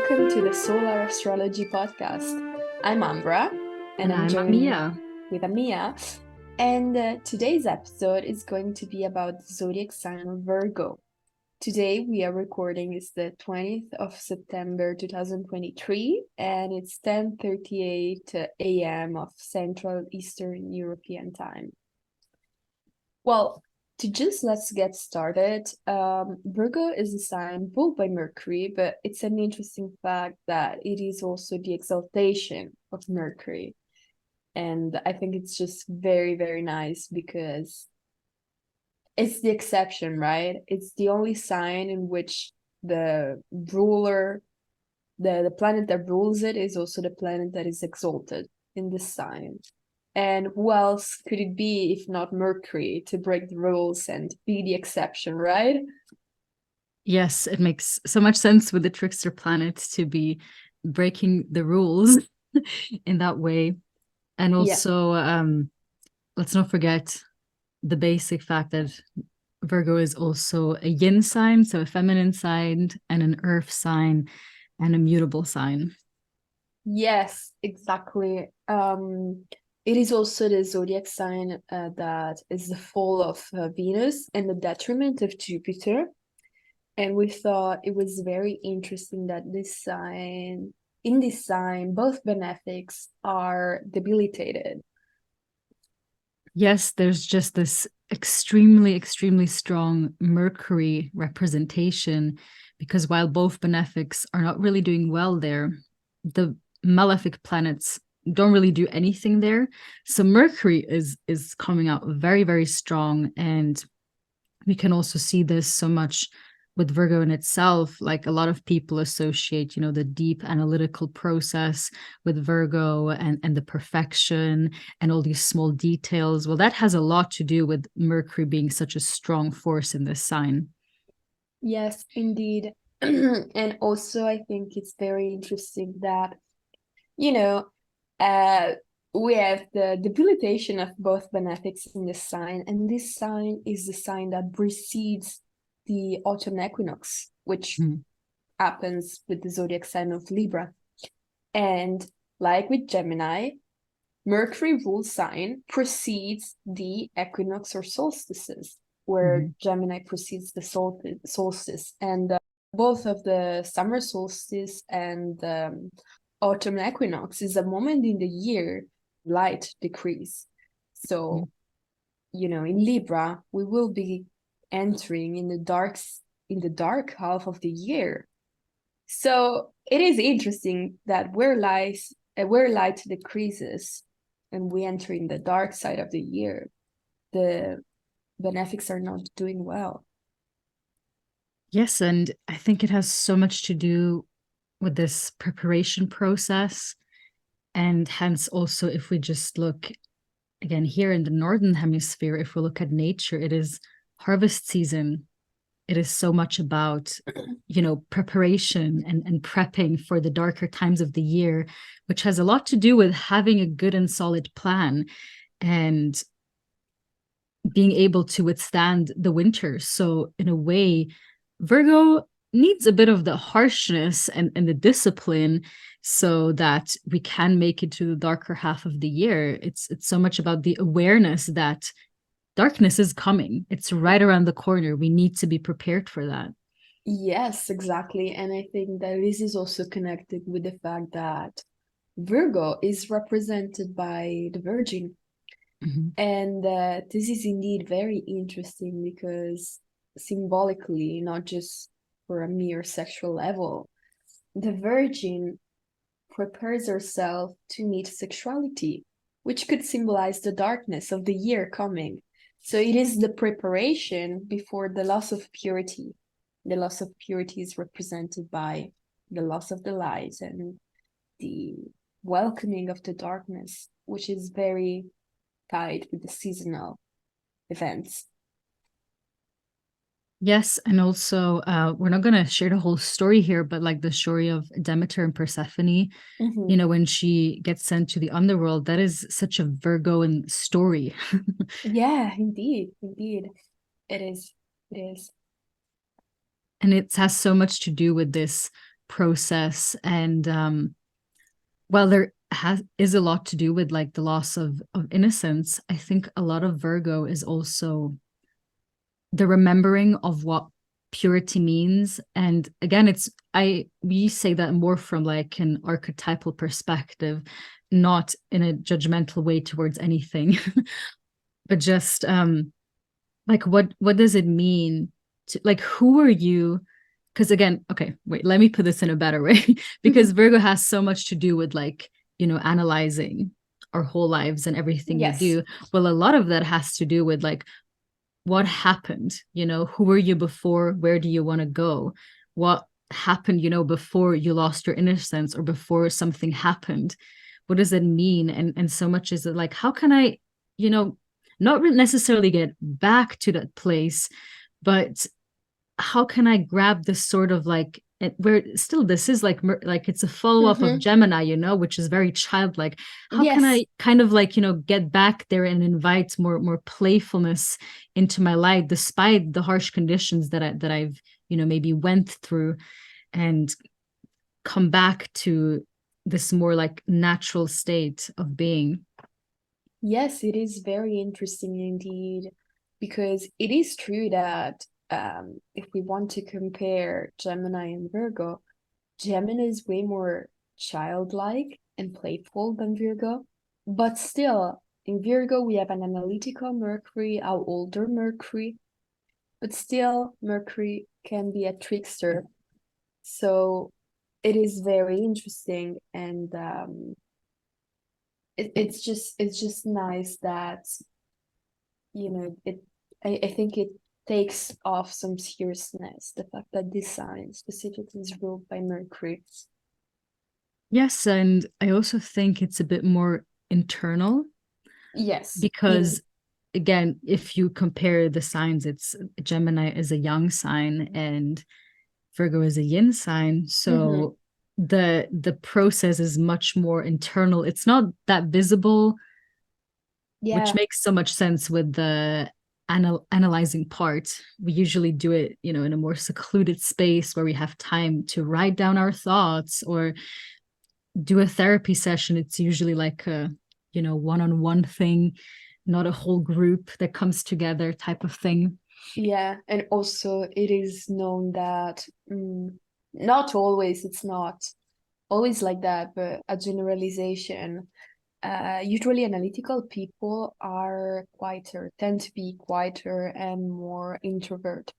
welcome to the Solar Astrology Podcast. I'm Ambra, and And I'm I'm joined Amia. with Amia. And today's episode is going to be about the zodiac sign of Virgo. Today we are recording is the 20th of September 2023, and it's 10:38 a.m. of Central Eastern European time. Well, let's get started. Virgo is a sign ruled by Mercury, but it's an interesting fact that it is also the exaltation of Mercury. And I think it's just very, very nice because it's the exception, right? It's the only sign in which the ruler, the planet that rules it is also the planet that is exalted in this sign. And who else could it be if not Mercury to break the rules and be the exception, right? Yes, it makes so much sense with the trickster planet to be breaking the rules in that way. And also, let's not forget the basic fact that Virgo is also a yin sign, so a feminine sign, and an earth sign, and a mutable sign. Yes, exactly. It is also the zodiac sign that is the fall of Venus and the detriment of Jupiter. And we thought it was very interesting that in this sign, both benefics are debilitated. Yes, there's just this extremely, extremely strong Mercury representation because while both benefics are not really doing well there, the malefic planets don't really do anything there. So Mercury is coming out very, very strong. And we can also see this so much with Virgo in itself. Like a lot of people associate, the deep analytical process with Virgo and the perfection and all these small details. Well, that has a lot to do with Mercury being such a strong force in this sign. Yes, indeed. And also, I think it's very interesting that, you know, uh, we have the debilitation of both benefics in this sign, and this sign is the sign that precedes the autumn equinox, which happens with the zodiac sign of Libra. And like with Gemini, Mercury ruled sign precedes the equinox or solstices, where Gemini precedes the solstice. And both of the summer solstice and autumn equinox is a moment in the year light decrease. So, in Libra, we will be entering in the dark half of the year. So it is interesting that where light decreases and we enter in the dark side of the year, the benefics are not doing well. Yes, and I think it has so much to do with this preparation process. And hence, also, if we just look again here in the Northern Hemisphere, if we look at nature, it is harvest season. It is so much about, preparation and prepping for the darker times of the year, which has a lot to do with having a good and solid plan and being able to withstand the winter. So in a way, Virgo needs a bit of the harshness and the discipline so that we can make it to the darker half of the year. It's so much about the awareness that darkness is coming. It's right around the corner. We need to be prepared for that. Yes, exactly. And I think that this is also connected with the fact that Virgo is represented by the Virgin. And this is indeed very interesting because symbolically, not just for a mere sexual level, the Virgin prepares herself to meet sexuality, which could symbolize the darkness of the year coming. So it is the preparation before the loss of purity. The loss of purity is represented by the loss of the light and the welcoming of the darkness, which is very tied with the seasonal events. Yes, and also we're not going to share the whole story here, but like the story of Demeter and Persephone, when she gets sent to the underworld, that is such a Virgoan story. Yeah, indeed, it is. And it has so much to do with this process. And while is a lot to do with like the loss of innocence, I think a lot of Virgo is also the remembering of what purity means. And again, we say that more from like an archetypal perspective, not in a judgmental way towards anything, but just like what does it mean to like who are you? Because again, okay, wait, let me put this in a better way. Because Virgo has so much to do with like, analyzing our whole lives and everything we Yes. do. Well, a lot of that has to do with like what happened, who were you before, where do you want to go, what happened, before you lost your innocence or before something happened, what does it mean? And so much is it like, how can I, not necessarily get back to that place, but how can I grab this sort of like where still this is like it's a follow-up of Gemini, which is very childlike. How can Yes. I kind of like, get back there and invite more playfulness into my life despite the harsh conditions that I've maybe went through, and come back to this more like natural state of being. Yes, it is very interesting indeed, because it is true that if we want to compare Gemini and Virgo, Gemini is way more childlike and playful than Virgo, but still, in Virgo, we have an analytical Mercury, our older Mercury, but still, Mercury can be a trickster. So it is very interesting, and it's just nice that I think it takes off some seriousness, the fact that this sign specifically is ruled by Mercury. Yes, and I also think it's a bit more internal Yes, because again, if you compare the signs, it's Gemini is a yang sign and Virgo is a yin sign. So the process is much more internal. It's not that visible, which yeah, makes so much sense with the analyzing part. We usually do it, in a more secluded space where we have time to write down our thoughts or do a therapy session. It's usually like a, one-on-one thing, not a whole group that comes together type of thing. yeah, and also it is known that not always, it's not always like that, but a generalization. Usually analytical people are quieter, tend to be quieter and more introvert,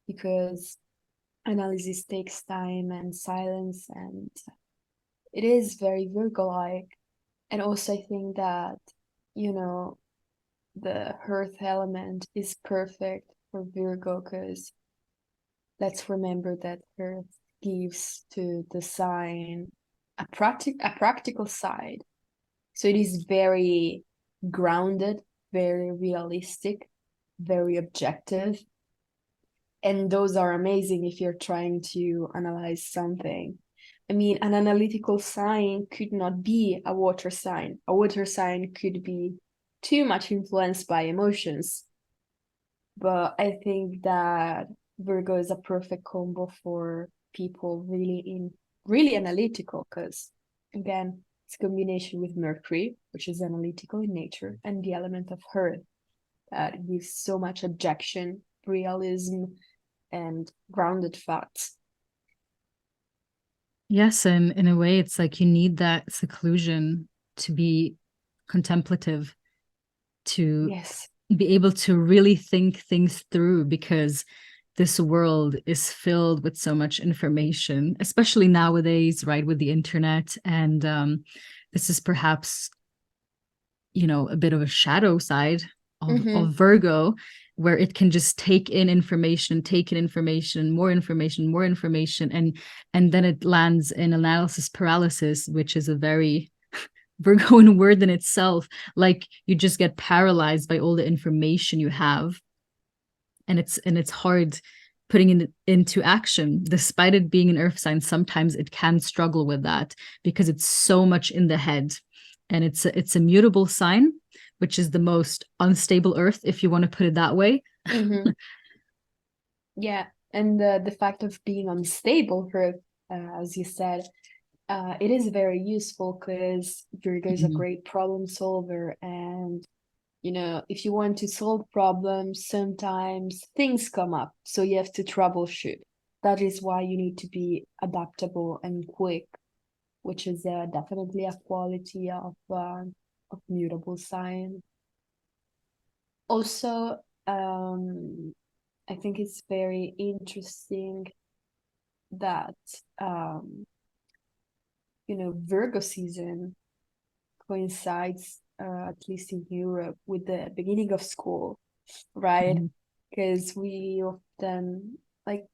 because analysis takes time and silence, and it is very Virgo-like. And also I think that, you know, the earth element is perfect for Virgo, because let's remember that earth gives to the sign a practical side. So it is very grounded, very realistic, very objective. And those are amazing if you're trying to analyze something. I mean, an analytical sign could not be a water sign. A water sign could be too much influenced by emotions. But I think that Virgo is a perfect combo for people really analytical, because again, it's a combination with Mercury, which is analytical in nature, and the element of Earth that gives so much objection, realism, and grounded facts. Yes, and in a way, it's like you need that seclusion to be contemplative, to Yes. be able to really think things through, because this world is filled with so much information, especially nowadays, right, with the internet. And this is perhaps, a bit of a shadow side of Virgo, where it can just take in information, more information, more information, and then it lands in analysis paralysis, which is a very Virgoan word in itself. Like you just get paralyzed by all the information you have, and it's hard putting it into action. Despite it being an earth sign, sometimes it can struggle with that because it's so much in the head. And it's a mutable sign, which is the most unstable earth, if you want to put it that way. Yeah, and the fact of being unstable for as you said, it is very useful because Virgo is a Mhm. great problem solver. And, if you want to solve problems, sometimes things come up. So you have to troubleshoot. That is why you need to be adaptable and quick, which is definitely a quality of mutable sign. Also, I think it's very interesting that Virgo season coincides, at least in Europe, with the beginning of school, right? Mhm. Because we often, like,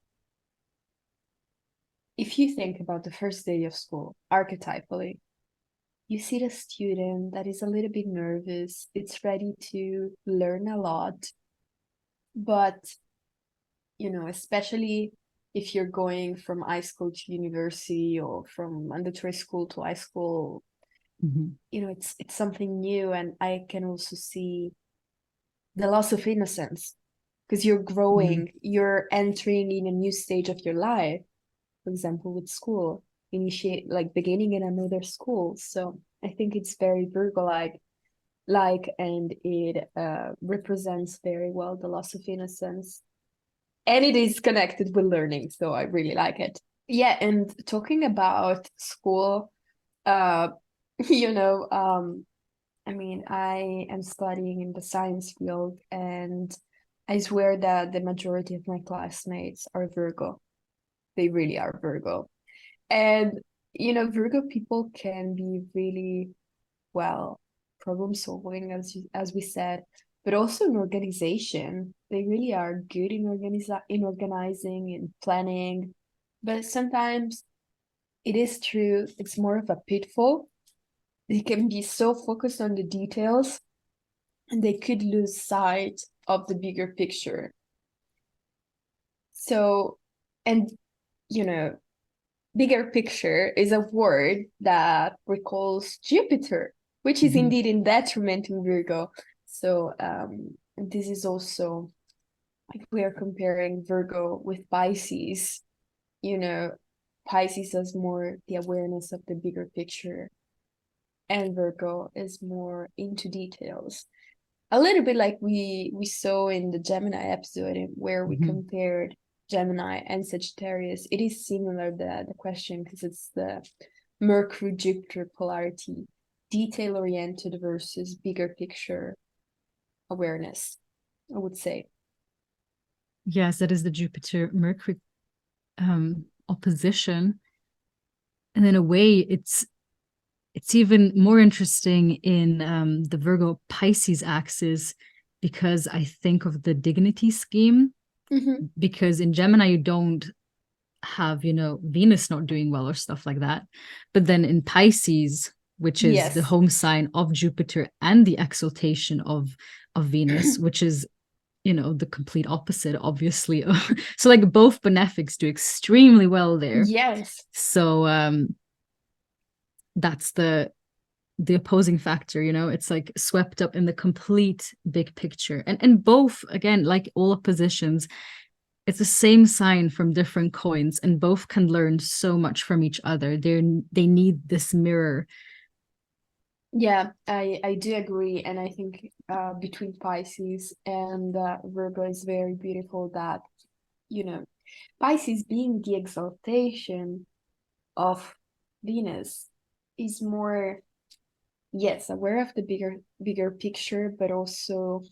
if you think about the first day of school, archetypally, you see the student that is a little bit nervous, it's ready to learn a lot, but, especially if you're going from high school to university or from mandatory school to high school, Mhm. it's something new. And I can also see the loss of innocence because you're Mhm. growing, you're entering in a new stage of your life, for example, with school, initiate like beginning in another school. So I think it's very Virgo and it represents very well the loss of innocence. And it is connected with learning, so I really like it. Yeah, and talking about school, uh, you know, I mean, I am studying in the science field, and I swear that the majority of my classmates are Virgo. They really are Virgo. And, Virgo people can be really well problem solving, as we said, but also in organization. They really are good in organizing, in planning. But sometimes it is true, it's more of a pitfall. They can be so focused on the details and they could lose sight of the bigger picture. So, and you know, bigger picture is a word that recalls Jupiter, which is Mhm. indeed in detriment in Virgo. So, this is also like we are comparing Virgo with Pisces, you know, Pisces has more the awareness of the bigger picture, and Virgo is more into details. A little bit like we saw in the Gemini episode where we Mhm. compared Gemini and Sagittarius. It is similar, the question, because it's the Mercury Jupiter polarity, detail oriented versus bigger picture awareness, I would say. Yes, that is the Jupiter Mercury opposition. And in a way, it's even more interesting in the Virgo Pisces axis because I think of the dignity scheme. Mm-hmm. Because in Gemini, you don't have, Venus not doing well or stuff like that. But then in Pisces, which is the Yes. home sign of Jupiter and the exaltation of Venus, which is the complete opposite, obviously. So like both benefics do extremely well there. Yes. So that's the opposing factor, it's like swept up in the complete big picture. And both, again, like all oppositions, it's the same sign from different coins, and both can learn so much from each other. They need this mirror. Yeah, I do agree. And I think between Pisces and Virgo is very beautiful that, you know, Pisces being the exaltation of Venus is more, yes, aware of the bigger picture, but also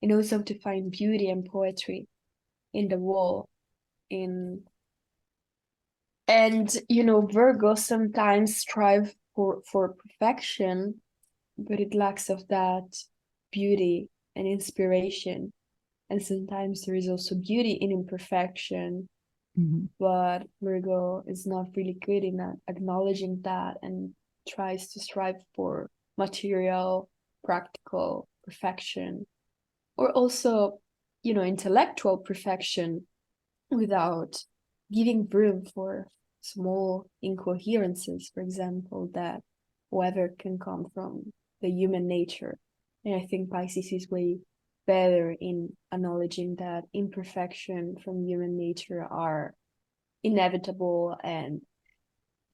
it knows how to find beauty and poetry in the wall. In and Virgo sometimes strive for perfection, but it lacks of that beauty and inspiration. And sometimes there is also beauty in imperfection, Mhm. but Virgo is not really good in acknowledging that and tries to strive for material, practical perfection, or also, intellectual perfection without giving room for small incoherences, for example, that whoever can come from the human nature. And I think Pisces is way better in acknowledging that imperfection from human nature are inevitable, and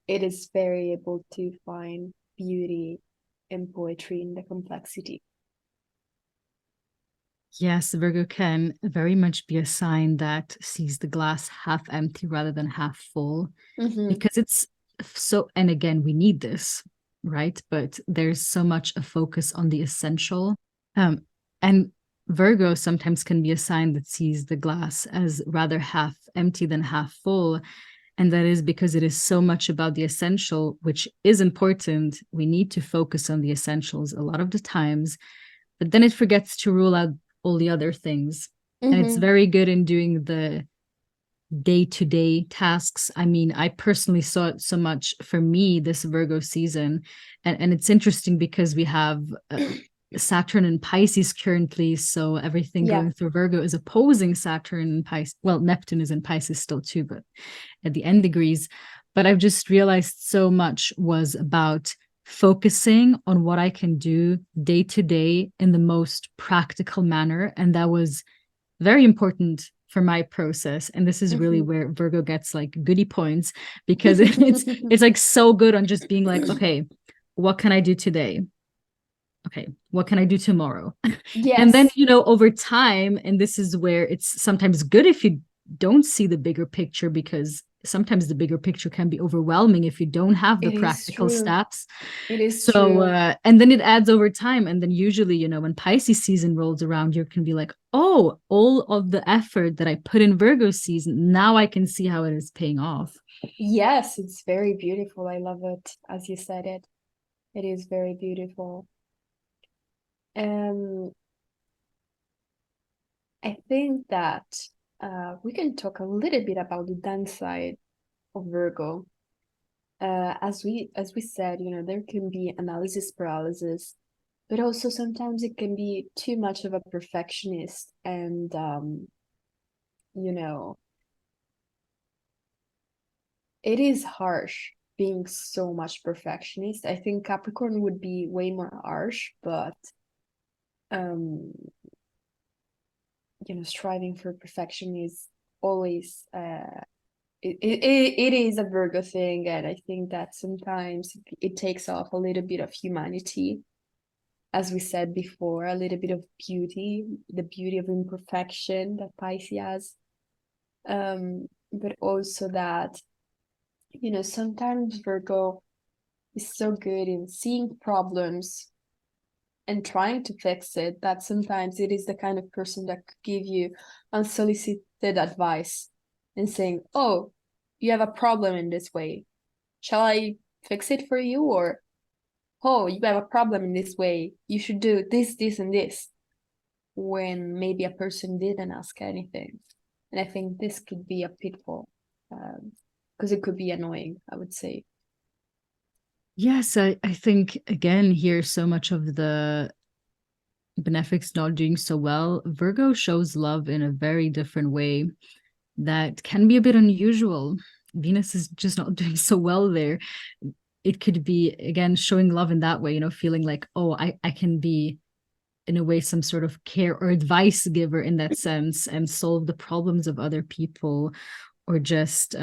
it is very able to find beauty and poetry in the complexity. Yes, Virgo can very much be a sign that sees the glass half empty rather than half full, Mm-hmm. because it's so, and again, we need this, right? But there's so much a focus on the essential. And Virgo sometimes can be a sign that sees the glass as rather half empty than half full. And that is because it is so much about the essential, which is important. We need to focus on the essentials a lot of the times, but then it forgets to rule out all the other things. And it's Mm-hmm. very good in doing the day-to-day tasks. I mean, I personally saw it so much for me this Virgo season. And it's interesting because we have Saturn and Pisces currently. So everything Yeah. going through Virgo is opposing Saturn and Pisces. Well, Neptune is in Pisces still too, but at the end degrees. But I've just realized so much was about focusing on what I can do day to day in the most practical manner. And that was very important for my process. And this is really Mm-hmm. where Virgo gets like goody points, because it's like so good on just being like, okay, what can I do today? Okay, what can I do tomorrow? And then, Yes, over time, and this is where it's sometimes good if you don't see the bigger picture, because sometimes the bigger picture can be overwhelming if you don't have the it is practical true. steps. It is So, true. and then it adds over time. And then usually, when Pisces season rolls around, you can be like, oh, all of the effort that I put in Virgo season, now I can see how it is paying off. Yes, it's very beautiful. I love it, as you said it. It is very beautiful. Um, I think that we can talk a little bit about the downside side of Virgo. As we said, there can be analysis paralysis, but also sometimes it can be too much of a perfectionist, and you know, it is harsh being so much perfectionist. I think Capricorn would be way more harsh, but um, striving for perfection is always it is a Virgo thing, and I think that sometimes it takes off a little bit of humanity, as we said before, a little bit of beauty, the beauty of imperfection that Pisces has, but also that sometimes Virgo is so good in seeing problems and trying to fix it that sometimes it is the kind of person that could give you unsolicited advice and saying, oh, you have a problem in this way. Shall I fix it for you? Or, oh, you have a problem in this way. You should do this, this, and this. When maybe a person didn't ask anything. And I think this could be a pitfall because it could be annoying, I would say. Yes, I think again here so much of the benefics not doing so well. Virgo shows love in a very different way that can be a bit unusual. Venus is just not doing so well there. It could be again showing love in that way, feeling like, oh, I can be in a way some sort of care or advice giver in that sense and solve the problems of other people, or just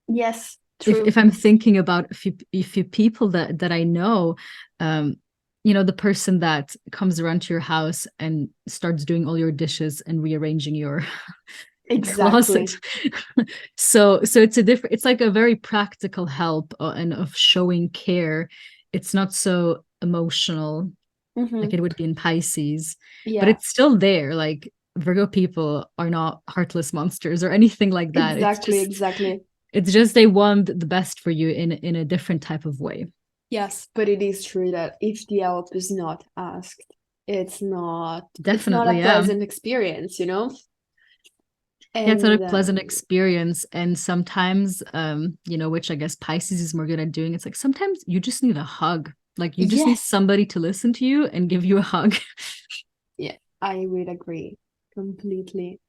Yes, if true. I'm thinking about a few people that I know, um, the person that comes around to your house and starts doing all your dishes and rearranging your closet. Exactly. So it's like a very practical help, and of showing care. It's not so emotional like Mm-hmm. it would be in Pisces, but Yeah, it's still there. Like Virgo people are not heartless monsters or anything like that. It's exactly, just exactly. it's just they want the best for you in a different type of way. Yes, but it is true that if the help is not asked, it's not a Definitely, yeah. pleasant experience. Yeah, it's not a And pleasant experience. And sometimes, which I guess Pisces is more good at doing, it's like sometimes you just need a hug. Like you just need yes, somebody to listen to you and give you a hug. yeah, I would agree completely.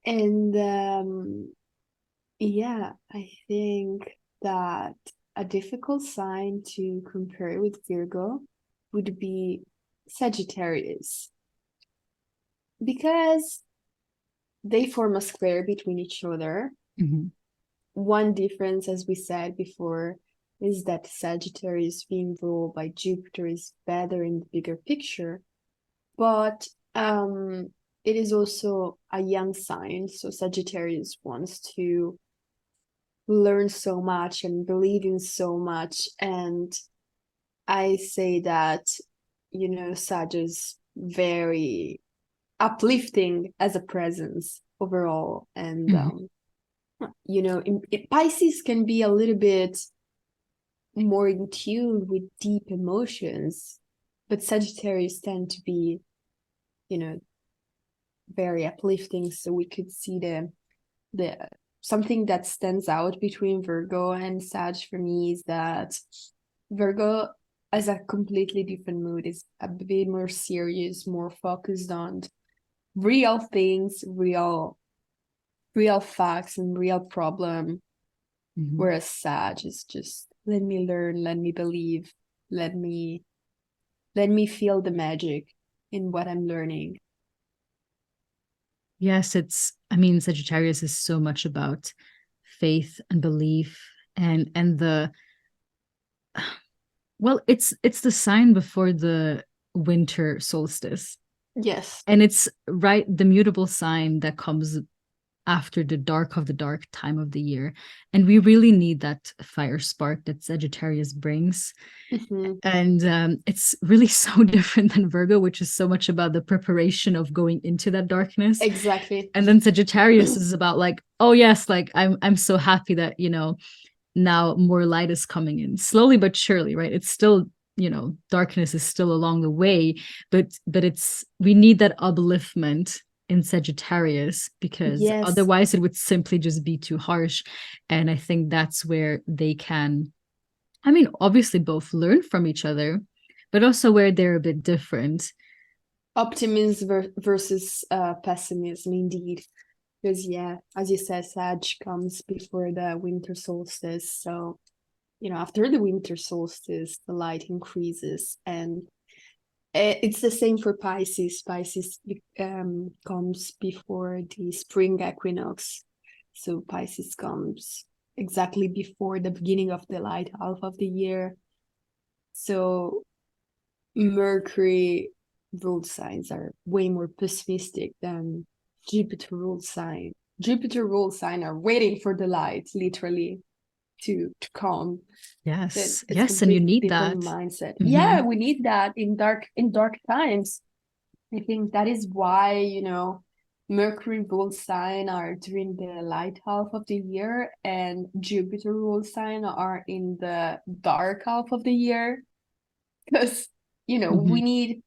And yeah, I think that a difficult sign to compare with Virgo would be Sagittarius, because they form a square between each other. Mhm. One difference, as we said before, is that Sagittarius being ruled by Jupiter is better in the bigger picture, but it is also a young sign. So Sagittarius wants to learn so much and believe in so much. And I say that, Sag is very uplifting as a presence overall. And, Mhm. Pisces can be a little bit more in tune with deep emotions, but Sagittarius tend to be, you know, very uplifting. So we could see the something that stands out between Virgo and Sag for me is that Virgo has a completely different mood. Is a bit more serious, more focused on real things, real facts and real problem. Mhm. Whereas Sag is just let me learn, let me believe, let me feel the magic in what I'm learning. Yes, I mean, Sagittarius is so much about faith and belief and the well, it's the sign before the winter solstice. Yes. And it's right the mutable sign that comes after the dark of the dark time of the year. And we really need that fire spark that Sagittarius brings. Mm-hmm. And it's really so different than Virgo, which is so much about the preparation of going into that darkness. Exactly. And then Sagittarius is about like, oh yes, like I'm so happy that, now more light is coming in slowly but surely, right? It's still, darkness is still along the way, but it's we need that upliftment in Sagittarius because Yes. otherwise it would simply just be too harsh. And I think that's where they can, I mean, obviously both learn from each other, but also where they're a bit different. Optimism versus pessimism, indeed. Because, yeah, as you said, Sag comes before the winter solstice. So, after the winter solstice, the light increases. And it's the same for Pisces. Pisces comes before the spring equinox. So, Pisces comes exactly before the beginning of the light half of the year. So, Mercury ruled signs are way more pessimistic than Jupiter ruled sign. Jupiter ruled sign are waiting for the light, literally, to come. So Yes, it's yes, and you completely need different that. mindset. Yeah, Mm-hmm. we need that in dark times. I think that is why, Mercury ruled sign are during the light half of the year and Jupiter ruled sign are in the dark half of the year. Because, Mm-hmm.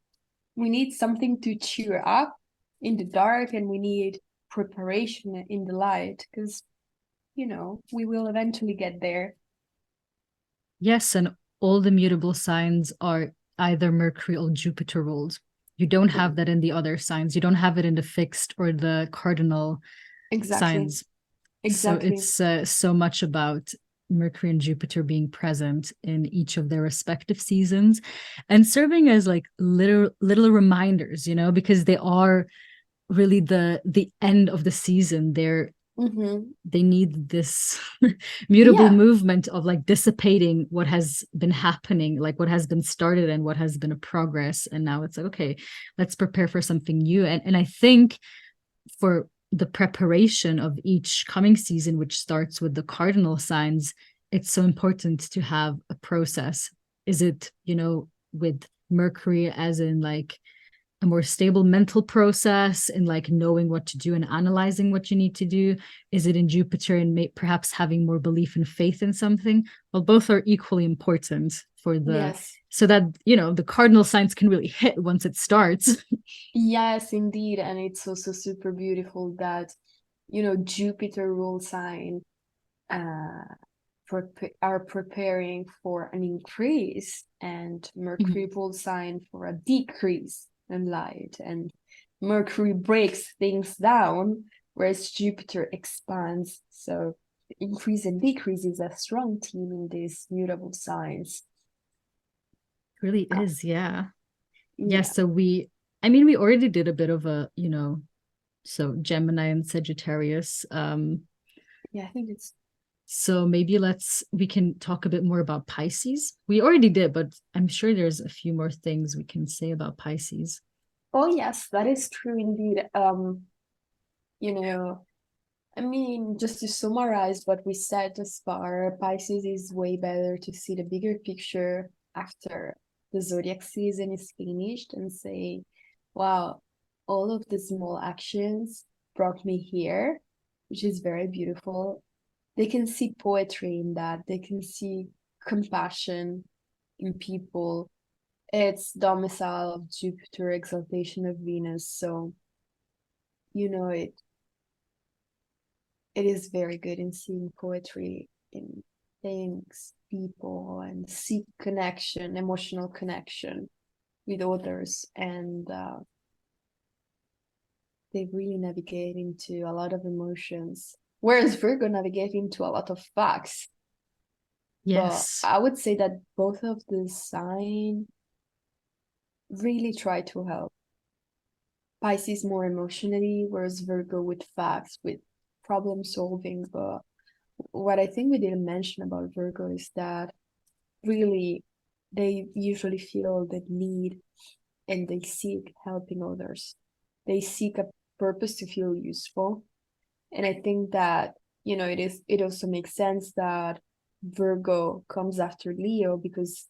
we need something to cheer up in the dark and we need preparation in the light because we will eventually get there. Yes, and all the mutable signs are either Mercury or Jupiter ruled. You don't have that in the other signs. You don't have it in the fixed or the cardinal Exactly. signs. So Exactly. it's so much about Mercury and Jupiter being present in each of their respective seasons and serving as like little reminders, because they are really the end of the season. Mm-hmm. They need this mutable Yeah. movement of like dissipating what has been happening, like what has been started and what has been a progress. And now it's like, okay, let's prepare for something new. And I think for the preparation of each coming season, which starts with the cardinal signs, it's so important to have a process. Is it, with Mercury as in like a more stable mental process in like knowing what to do and analyzing what you need to do? Is it in Jupiter and perhaps having more belief and faith in something? Well, both are equally important for Yes. so that, the cardinal signs can really hit once it starts. Yes, indeed. And it's also super beautiful that, Jupiter rule sign uh are preparing for an increase and Mercury rule sign for a decrease in light. And Mercury breaks things down, whereas Jupiter expands. So increase and decrease is a strong theme in these mutable signs. Really is, yeah. Yeah, Yeah. so I mean, we already did a bit of a, So Gemini and Sagittarius. Yeah, I think it's. So maybe we can talk a bit more about Pisces. We already did, but I'm sure there's a few more things we can say about Pisces. Oh yes, that is true indeed. You know, I mean, just to summarize what we said thus far, Pisces is way better to see the bigger picture after the zodiac season is finished and say, wow, all of the small actions brought me here, which is very beautiful. They can see poetry in that, they can see compassion in people. It's domicile of Jupiter, exaltation of Venus. So, it is very good in seeing poetry in things, people, and seek connection, emotional connection with others. And they really navigate into a lot of emotions. Whereas Virgo navigate into a lot of facts. But Yes. I would say that both of the sign really try to help. Pisces more emotionally, whereas Virgo with facts, with problem solving. But what I think we didn't mention about Virgo is that really they usually feel the need and they seek helping others. They seek a purpose to feel useful. And I think that, it also makes sense that Virgo comes after Leo because,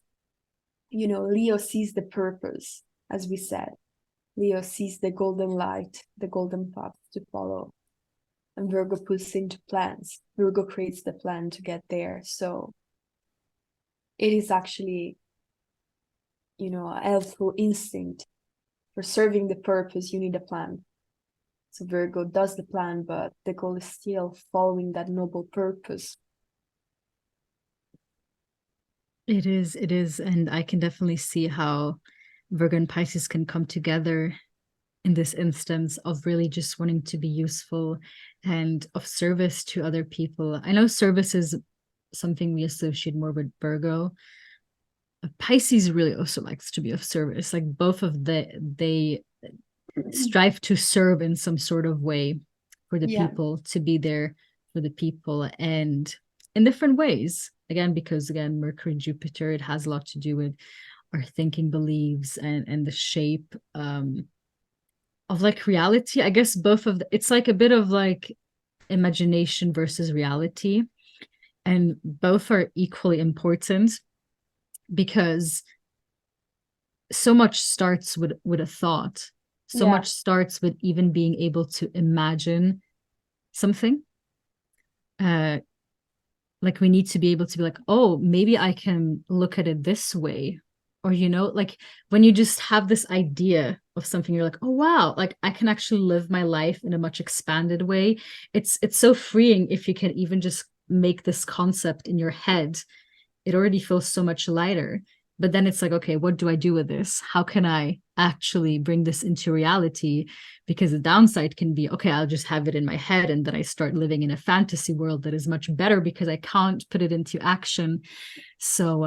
Leo sees the purpose, as we said. Leo sees the golden light, the golden path to follow. And Virgo puts into plans. Virgo creates the plan to get there. So it is actually, a helpful instinct. For serving the purpose, you need a plan. So Virgo does the plan, but the goal is still following that noble purpose. It is. And I can definitely see how Virgo and Pisces can come together in this instance of really just wanting to be useful and of service to other people. I know service is something we associate more with Virgo. Pisces really also likes to be of service. Like both of they strive to serve in some sort of way for the Yeah. people, to be there for the people, and in different ways. Again, because again, Mercury, Jupiter, it has a lot to do with our thinking, beliefs, and the shape of like reality. I guess both of it's like a bit of like imagination versus reality, and both are equally important because so much starts with a thought. So Yeah. much starts with even being able to imagine something. uh like we need to be able to be like, oh, maybe I can look at it this way. Or like when you just have this idea of something, you're like, oh wow, like I can actually live my life in a much expanded way. It's so freeing if you can even just make this concept in your head. It already feels so much lighter. But then it's like, okay, what do I do with this? How can I actually bring this into reality? Because the downside can be, okay, I'll just have it in my head and then I start living in a fantasy world that is much better because I can't put it into action. So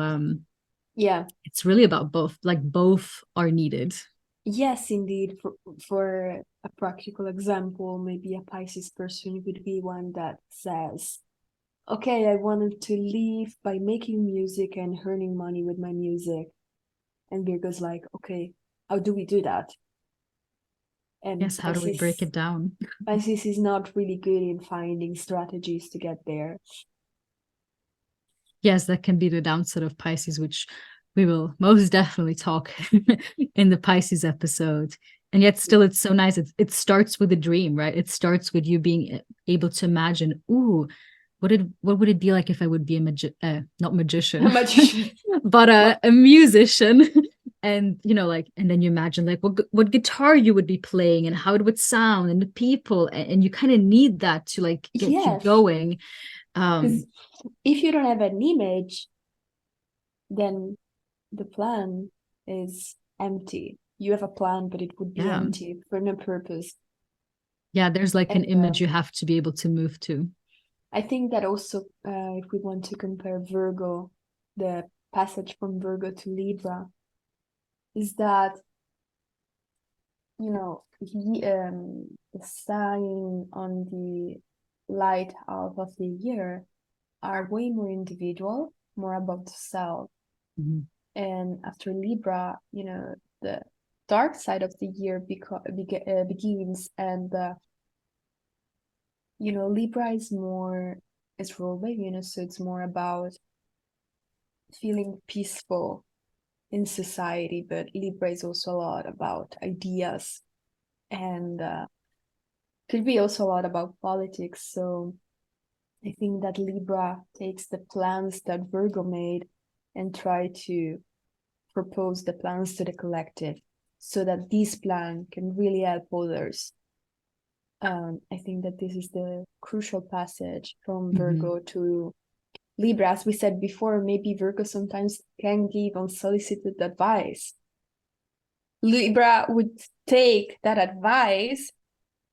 Yeah. it's really about both, like both are needed. Yes, indeed. For a practical example, maybe a Pisces person would be one that says, okay, I wanted to live by making music and earning money with my music. And Virgo's like, okay, how do we do that? And Yes, how do we break it down? Pisces is not really good in finding strategies to get there. Yes, that can be the downside of Pisces, which we will most definitely talk in the Pisces episode. And yet still it's so nice. It starts with a dream, right? It starts with you being able to imagine, ooh, what would it be like if I would be not magician, A magician. but Well, a musician. And like, and then you imagine like what guitar you would be playing and how it would sound and the people, and you kind of need that to like get you yes, going. because if you don't have an image, then the plan is empty. You have a plan, but it would be Yeah. empty for no purpose. Yeah, there's like an And image you have to be able to move to. I think that also, if we want to compare Virgo, the passage from Virgo to Libra, is that the sign on the light half of the year are way more individual, more about the self. Mhm. And after Libra, the dark side of the year begins, and Libra is ruling, so it's more about feeling peaceful in society, but Libra is also a lot about ideas, and could be also a lot about politics. So I think that Libra takes the plans that Virgo made and try to propose the plans to the collective so that this plan can really help others. I think that this is the crucial passage from Virgo to Libra. As we said before, maybe Virgo sometimes can give unsolicited advice. Libra would take that advice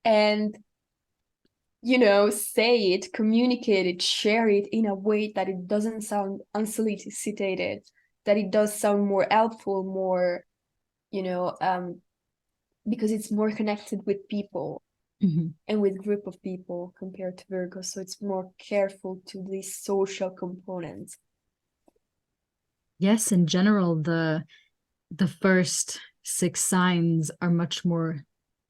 and say it, communicate it, share it in a way that it doesn't sound unsolicited, that it does sound more helpful, more, because it's more connected with people and with group of people compared to Virgo. So it's more careful to these social components. Yes, in general, the first 6 signs are much more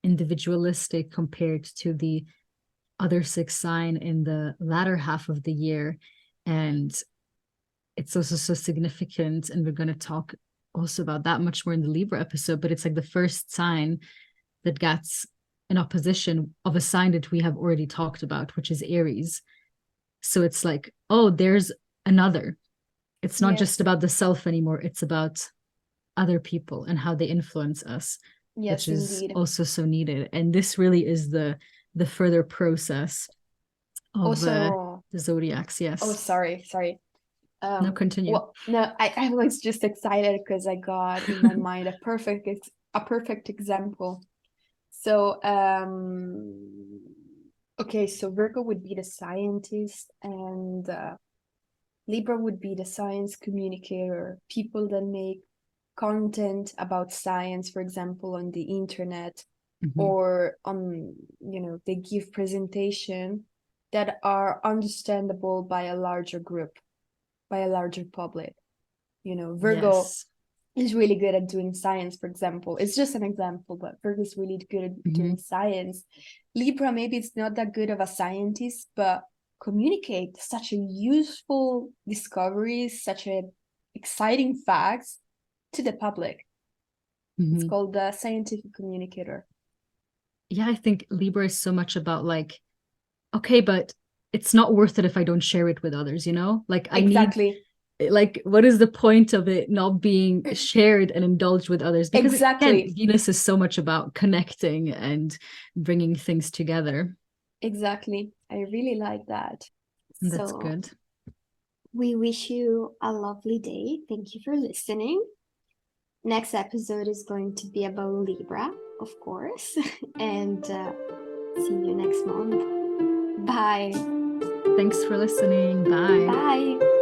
individualistic compared to the other 6 sign in the latter half of the year. And it's also so significant. And we're going to talk also about that much more in the Libra episode, but it's like the first sign that gets an opposition of a sign that we have already talked about, which is Aries. So it's like, oh, there's another. It's not just about the self anymore. It's about other people and how they influence us, which is indeed. also so needed. And this really is the further process of also the zodiacs. Yes. Oh, sorry. No, continue. Well, no, I was just excited because I got in my mind a perfect example. So, okay, so Virgo would be the scientist, and Libra would be the science communicator, people that make content about science, for example, on the internet, or on, they give presentation that are understandable by a larger group, by a larger public. Virgo is really good at doing science, for example. It's just an example, but Virgo is really good at doing science. Libra, maybe it's not that good of a scientist, but communicate such a useful discoveries, such a exciting facts to the public. It's called the scientific communicator. Yeah, I think Libra is so much about like, okay, but it's not worth it if I don't share it with others, Like I need, like, what is the point of it not being shared and indulged with others? Because again, Venus is so much about connecting and bringing things together. Exactly. I really like that. That's good. We wish you a lovely day. Thank you for listening. Next episode is going to be about Libra, of course. And see you next month. Bye. Thanks for listening. Bye. Bye.